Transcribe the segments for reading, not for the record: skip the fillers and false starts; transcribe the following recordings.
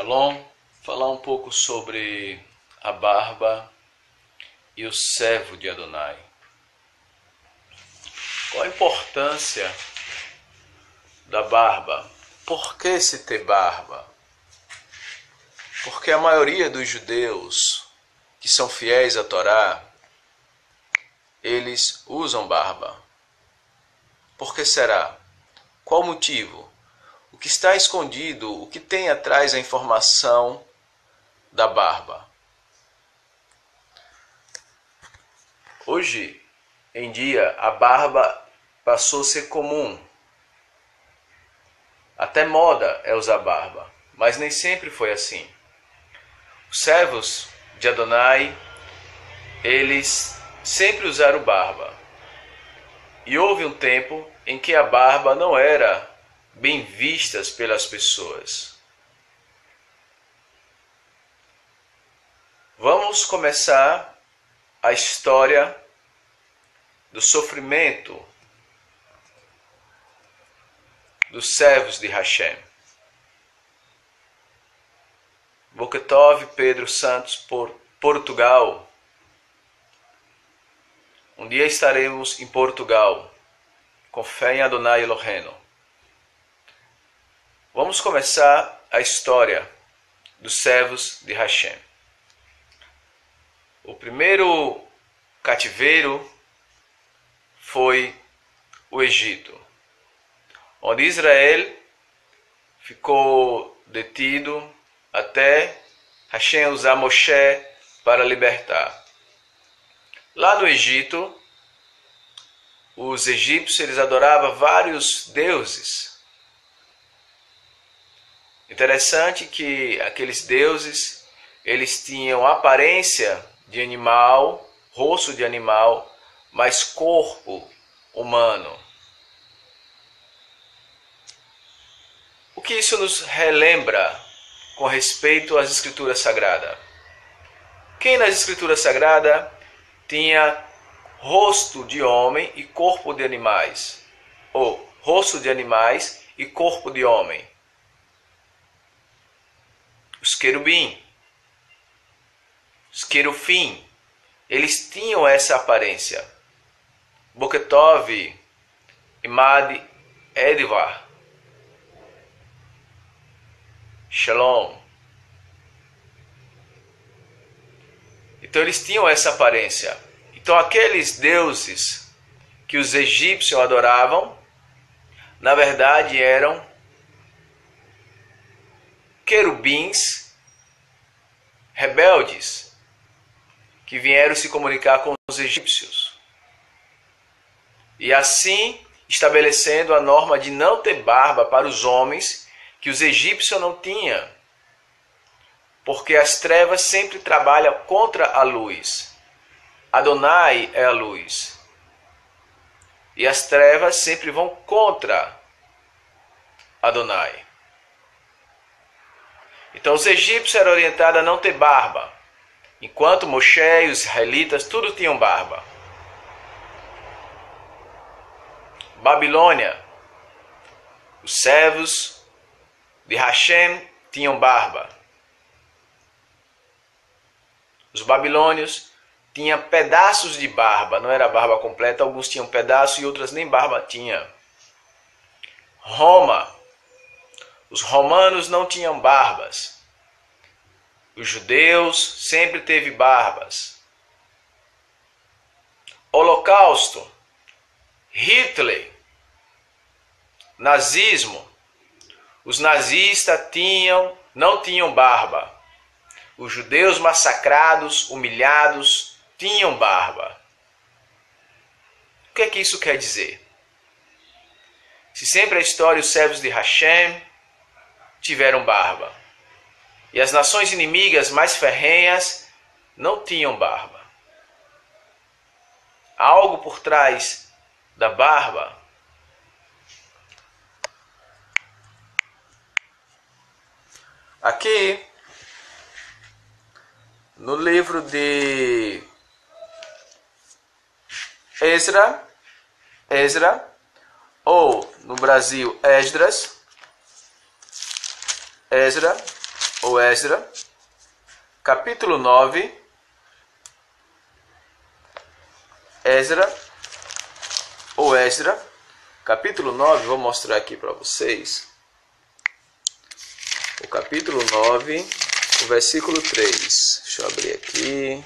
Shalom, falar um pouco sobre a barba e o servo de Adonai. Qual a importância da barba? Por que se ter barba? Porque a maioria dos judeus que são fiéis à Torá, eles usam barba. Por que será? Qual o motivo? O que está escondido, o que tem atrás a informação da barba? Hoje em dia, a barba passou a ser comum. Até moda é usar barba, mas nem sempre foi assim. Os servos de Adonai, eles sempre usaram barba. E houve um tempo em que a barba não era bem vista pelas pessoas. Vamos começar a história do sofrimento dos servos de Hashem. Boketov Pedro Santos, Portugal. Um dia estaremos em Portugal, com fé em Adonai Elohenu. Vamos começar a história dos servos de Hashem. O primeiro cativeiro foi o Egito, onde Israel ficou detido até Hashem usar Moshe para libertar. Lá no Egito, os egípcios eles adoravam vários deuses. Interessante que aqueles deuses eles tinham aparência de animal, rosto de animal, mas corpo humano. O que isso nos relembra com respeito às Escrituras Sagradas? Quem nas Escrituras Sagradas tinha rosto de homem e corpo de animais? Ou rosto de animais e corpo de homem? Os querubim, os querufim, eles tinham essa aparência. Boketov, Imad Edvar, Shalom. Então eles tinham essa aparência. Então aqueles deuses que os egípcios adoravam, na verdade eram querubins rebeldes que vieram se comunicar com os egípcios. E assim estabelecendo a norma de não ter barba para os homens, que os egípcios não tinham. Porque as trevas sempre trabalham contra a luz. Adonai é a luz. E as trevas sempre vão contra Adonai. Então os egípcios eram orientados a não ter barba, enquanto Moshe e os israelitas tudo tinham barba. Babilônia, os servos de Hashem tinham barba. Os babilônios tinham pedaços de barba, não era barba completa, alguns tinham pedaço e outras nem barba tinham. Roma, os romanos não tinham barbas. Os judeus sempre teve barbas. Holocausto, Hitler, nazismo, os nazistas não tinham barba. Os judeus massacrados, humilhados, tinham barba. O que é que isso quer dizer? Se sempre a história os servos de Hashem tiveram barba, e as nações inimigas mais ferrenhas não tinham barba. Há algo por trás da barba? Aqui, no livro de Ezra, ou no Brasil Esdras, ou Esdra, capítulo 9. Esdra ou Esdra, capítulo 9, vou mostrar aqui para vocês. O capítulo 9, o versículo 3. Deixa eu abrir aqui.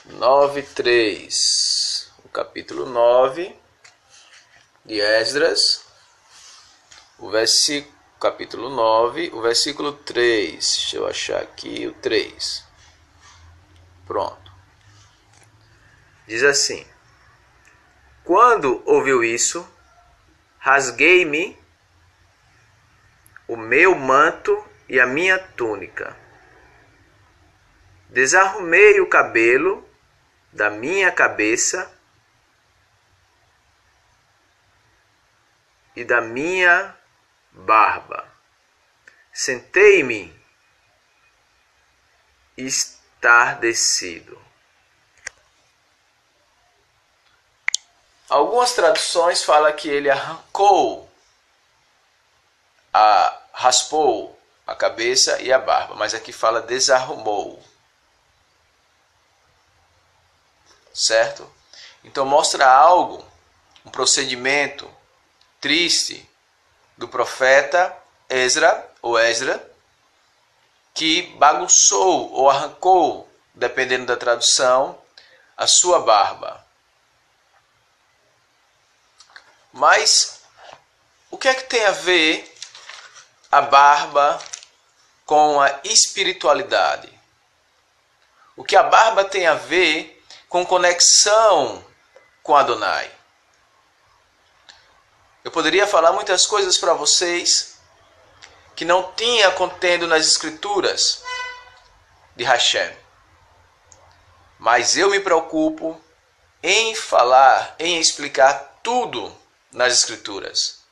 9:3. O capítulo 9 de Esdras, capítulo 9, o versículo 3. Deixa eu achar aqui o 3. Pronto. Diz assim: quando ouviu isso, rasguei-me o meu manto e a minha túnica, desarrumei o cabelo da minha cabeça e da minha barba, sentei-me estarrecido. Algumas traduções falam que ele raspou a cabeça e a barba, mas aqui fala desarrumou. Certo? Então mostra algo, um procedimento triste do profeta Esdra, que bagunçou ou arrancou, dependendo da tradução, a sua barba. Mas o que é que tem a ver a barba com a espiritualidade? O que a barba tem a ver com conexão com Adonai? Eu poderia falar muitas coisas para vocês que não tinha contendo nas escrituras de Hashem. Mas eu me preocupo em falar, em explicar tudo nas escrituras.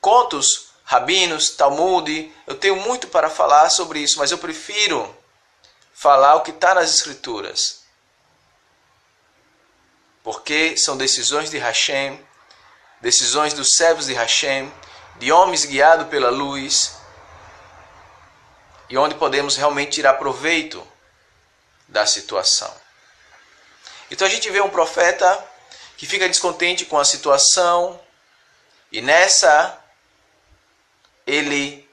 Contos, rabinos, Talmud, eu tenho muito para falar sobre isso, mas eu prefiro falar o que está nas escrituras. Porque são decisões de Hashem, decisões dos servos de Hashem, de homens guiados pela luz, e onde podemos realmente tirar proveito da situação. Então a gente vê um profeta que fica descontente com a situação, e nessa ele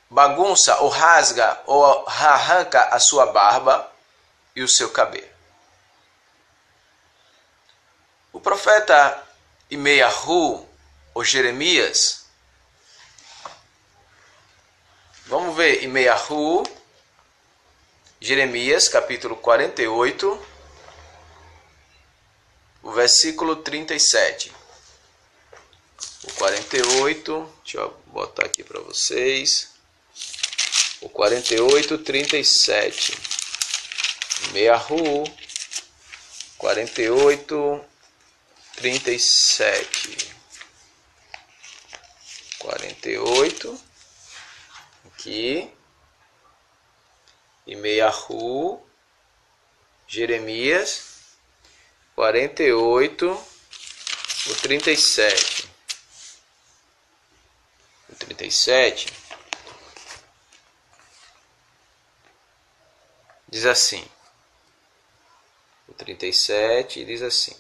bagunça ou rasga ou arranca a sua barba e o seu cabelo. O profeta Imeyahu, ou Jeremias, vamos ver Imeyahu, Jeremias, capítulo 48, o versículo 37. O 48, deixa eu botar aqui para vocês. O 48, 37. Imeyahu, 48, 37. 48. Aqui. Imeyahu, Jeremias, 48, o 37. O 37 diz assim. O 37 diz assim: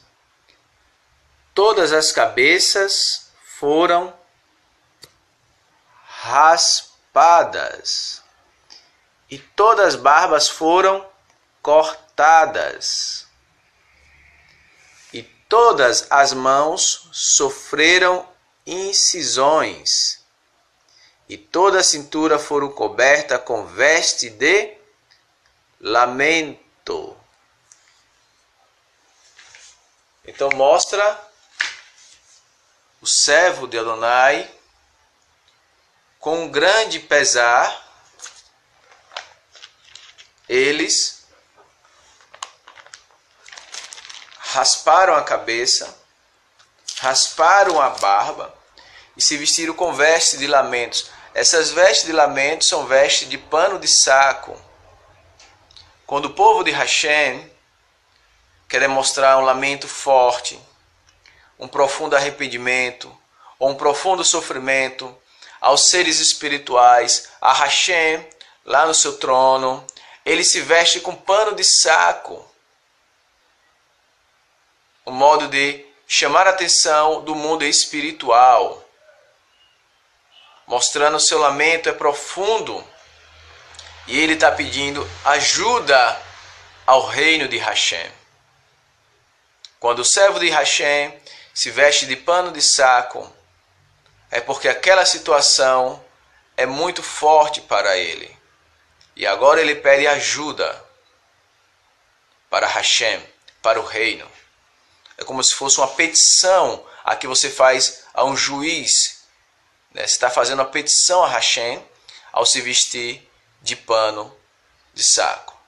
todas as cabeças foram raspadas e todas as barbas foram cortadas, e todas as mãos sofreram incisões, e toda a cintura foram coberta com veste de lamento. Então mostra o servo de Adonai com um grande pesar. Eles rasparam a cabeça, rasparam a barba e se vestiram com vestes de lamentos. Essas vestes de lamentos são vestes de pano de saco. Quando o povo de Hashem quer demonstrar um lamento forte, um profundo arrependimento ou um profundo sofrimento, aos seres espirituais, a Hashem, lá no seu trono. Ele se veste com pano de saco. Um modo de chamar a atenção do mundo espiritual, mostrando o seu lamento é profundo. E ele está pedindo ajuda ao reino de Hashem. Quando o servo de Hashem se veste de pano de saco, é porque aquela situação é muito forte para ele. E agora ele pede ajuda para Hashem, para o reino. É como se fosse uma petição a que você faz a um juiz. Você está fazendo uma petição a Hashem ao se vestir de pano de saco.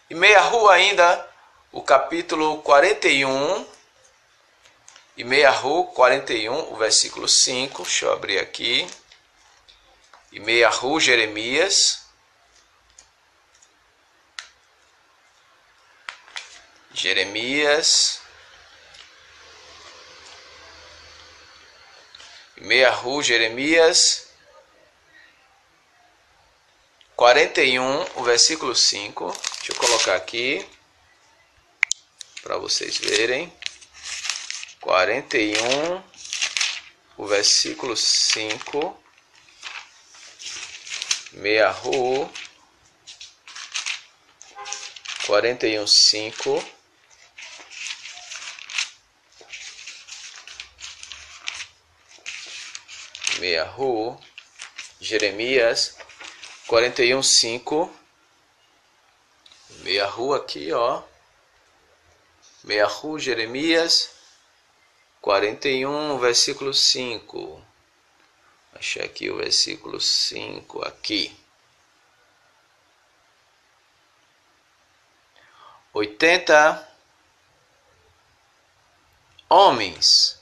E Meyahu ainda, o capítulo 41, e Meyahu 41, o versículo 5, deixa eu abrir aqui. E Meyahu, Jeremias. Meyahu, Jeremias 41, o versículo 5. Deixa eu colocar aqui para vocês verem. 41, o versículo 5. Meyahu 41, 5. Meyahu, Jeremias 41, 5. Meyahu aqui, ó. Meyahu, Jeremias 41, versículo 5. Achei aqui o versículo 5 aqui. 80 homens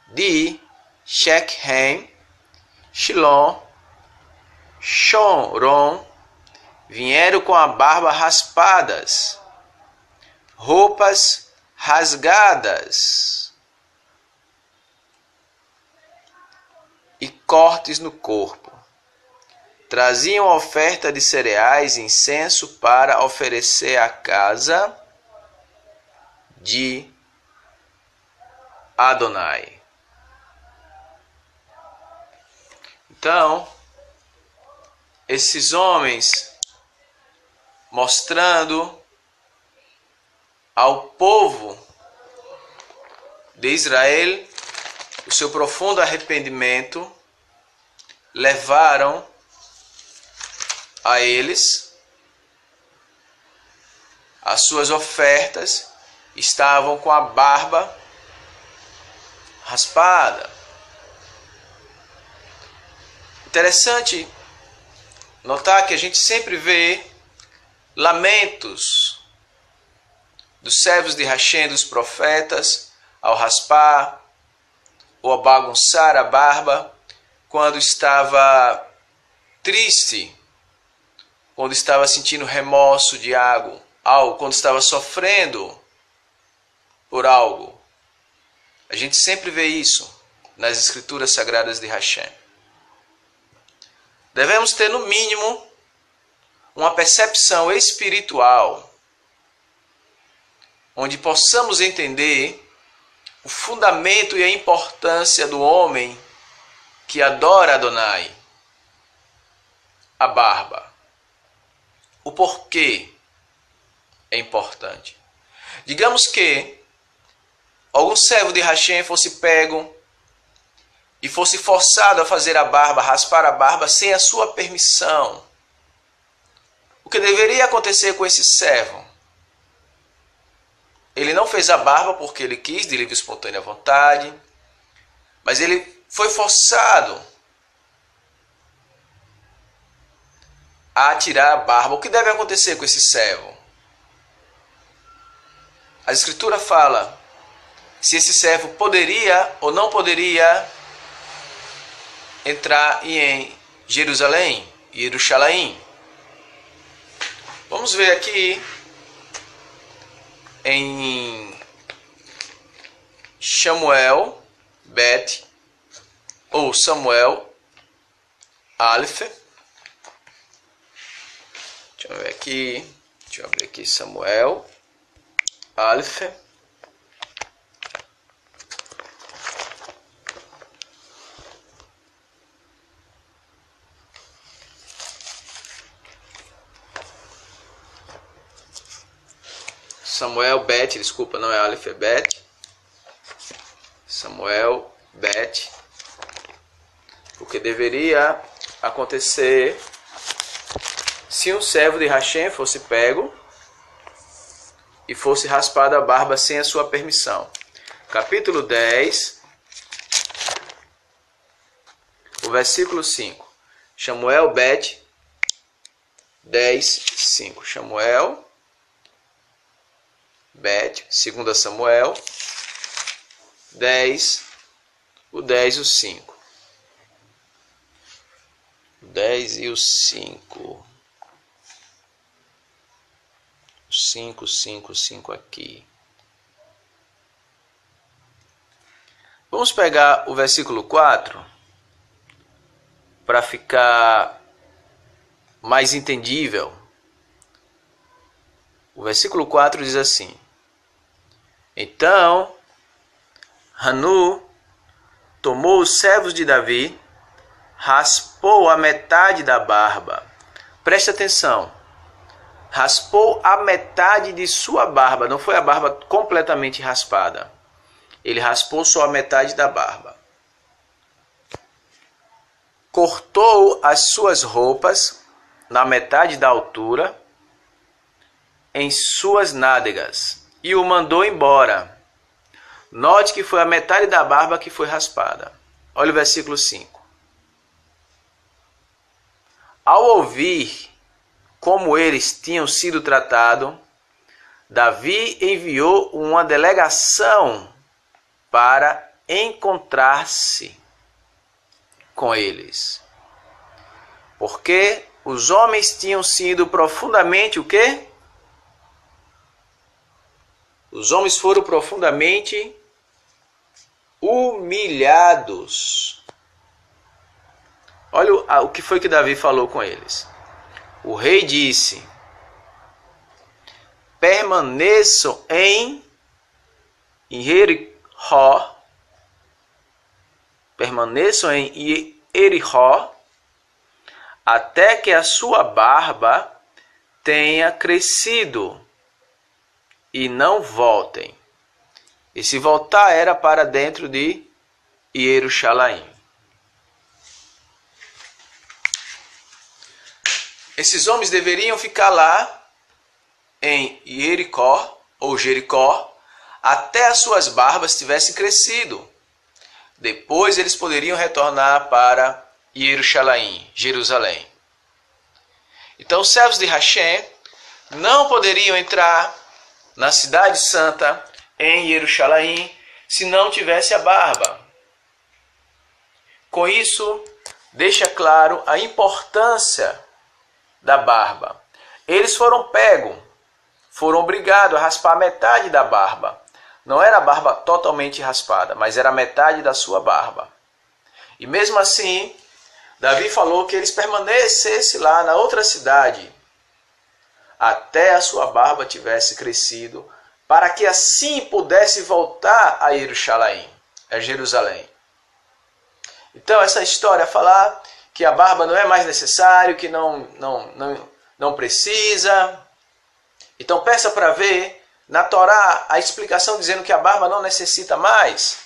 de Shechem, Shilom, Choron vieram com a barba raspadas, roupas rasgadas e cortes no corpo. Traziam oferta de cereais e incenso para oferecer à casa de Adonai. Então, esses homens mostrando ao povo de Israel o seu profundo arrependimento, levaram a eles as suas ofertas, estavam com a barba raspada. Interessante notar que a gente sempre vê lamentos dos servos de Hashem, dos profetas, ao raspar ou a bagunçar a barba, quando estava triste, quando estava sentindo remorso de algo, quando estava sofrendo por algo. A gente sempre vê isso nas escrituras sagradas de Hashem. Devemos ter, no mínimo, uma percepção espiritual, onde possamos entender o fundamento e a importância do homem que adora Adonai, a barba. O porquê é importante. Digamos que algum servo de Hashem fosse pego e fosse forçado a fazer a barba, raspar a barba sem a sua permissão. O que deveria acontecer com esse servo? Ele não fez a barba porque ele quis, de livre e espontânea vontade, mas ele foi forçado a tirar a barba. O que deve acontecer com esse servo? A Escritura fala se esse servo poderia ou não poderia entrar em Jerusalém, Jerusalém. Vamos ver aqui em Samuel Bet, ou Samuel Aleph. Deixa eu ver aqui. Deixa eu abrir aqui Samuel. Aleph. Samuel Bet, desculpa, não é Aleph, é Bet. Samuel Bet. Porque deveria acontecer se um servo de Hashem fosse pego e fosse raspado a barba sem a sua permissão. Capítulo 10, o versículo 5. Samuel Bet 10, 5. Samuel Bet, 2 Samuel 10, o 10 e o 5. O 10 e o 5. 5, 5, 5 aqui. Vamos pegar o versículo 4 para ficar mais entendível. O versículo 4 diz assim: Então Hanu tomou os servos de Davi, raspou a metade da barba. Preste atenção. Raspou a metade de sua barba. Não foi a barba completamente raspada. Ele raspou só a metade da barba. Cortou as suas roupas na metade da altura, em suas nádegas, e o mandou embora. Note que foi a metade da barba que foi raspada. Olha o versículo 5. Ao ouvir como eles tinham sido tratados, Davi enviou uma delegação para encontrar-se com eles. Porque os homens tinham sido profundamente o quê? Os homens foram profundamente humilhados. Olha o que foi que Davi falou com eles. O rei disse: permaneçam em Jericó, até que a sua barba tenha crescido, e não voltem. E se voltar era para dentro de Jerusalém. Esses homens deveriam ficar lá em Jericó, ou Jericó, até as suas barbas tivessem crescido. Depois eles poderiam retornar para Jerusalém. Então os servos de Hashem não poderiam entrar na cidade santa, em Jerusalém, se não tivesse a barba. Com isso, deixa claro a importância da barba. Eles foram pegos, foram obrigados a raspar metade da barba. Não era a barba totalmente raspada, mas era metade da sua barba. E mesmo assim, Davi falou que eles permanecessem lá na outra cidade, até a sua barba tivesse crescido, para que assim pudesse voltar a Jerusalém. Então essa história falar que a barba não é mais necessário, que não precisa. Então peça para ver na Torá a explicação dizendo que a barba não necessita mais.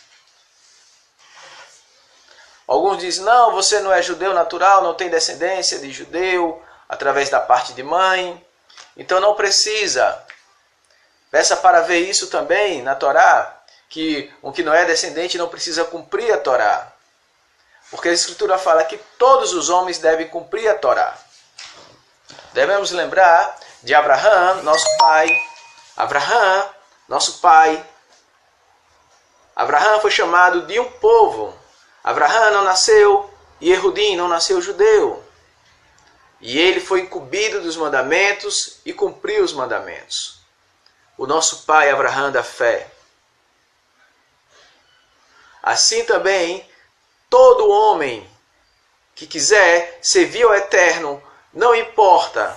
Alguns dizem: não, você não é judeu natural, não tem descendência de judeu através da parte de mãe, então não precisa. Peça para ver isso também na Torá, que o que não é descendente não precisa cumprir a Torá. Porque a Escritura fala que todos os homens devem cumprir a Torá. Devemos lembrar de Abraão, nosso pai. Abraão, nosso pai. Abraão foi chamado de um povo. Abraão não nasceu Yehudim, não nasceu judeu. E ele foi incumbido dos mandamentos e cumpriu os mandamentos. O nosso pai Abraão da fé. Assim também, todo homem que quiser servir ao Eterno, não importa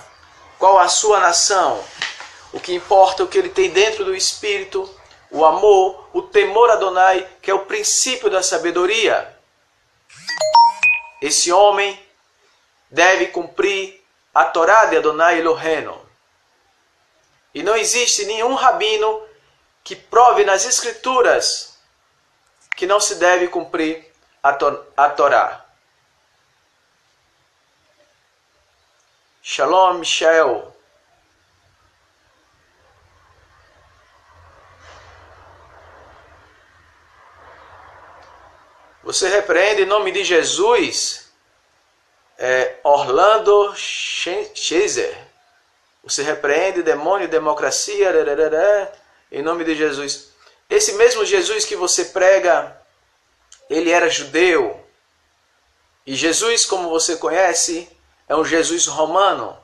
qual a sua nação, o que importa é o que ele tem dentro do espírito, o amor, o temor a Adonai, que é o princípio da sabedoria. Esse homem deve cumprir a Torá de Adonai Eloheinu. E não existe nenhum rabino que prove nas Escrituras que não se deve cumprir a Torá. Shalom, Michel. Você repreende em nome de Jesus, Orlando Chaser. Você repreende demônio, democracia, em nome de Jesus. Esse mesmo Jesus que você prega, ele era judeu. E Jesus, como você conhece, é um Jesus romano.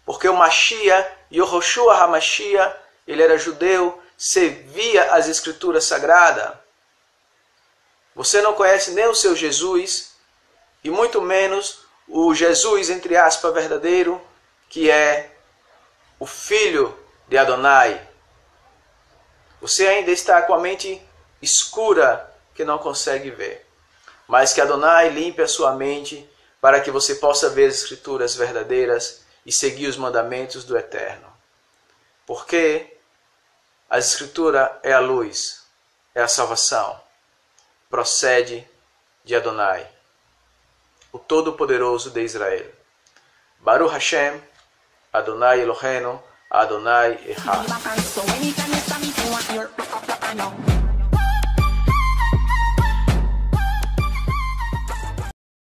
Porque o Mashiach, Yehoshua HaMashiach, ele era judeu, servia as escrituras sagradas. Você não conhece nem o seu Jesus, e muito menos o Jesus, entre aspas, verdadeiro, que é o Filho de Adonai. Você ainda está com a mente escura, que não consegue ver. Mas que Adonai limpe a sua mente, para que você possa ver as escrituras verdadeiras e seguir os mandamentos do Eterno. Porque a escritura é a luz, é a salvação. Procede de Adonai, o Todo-Poderoso de Israel. Baruch Hashem, Adonai Eloheinu, Adonai Echad.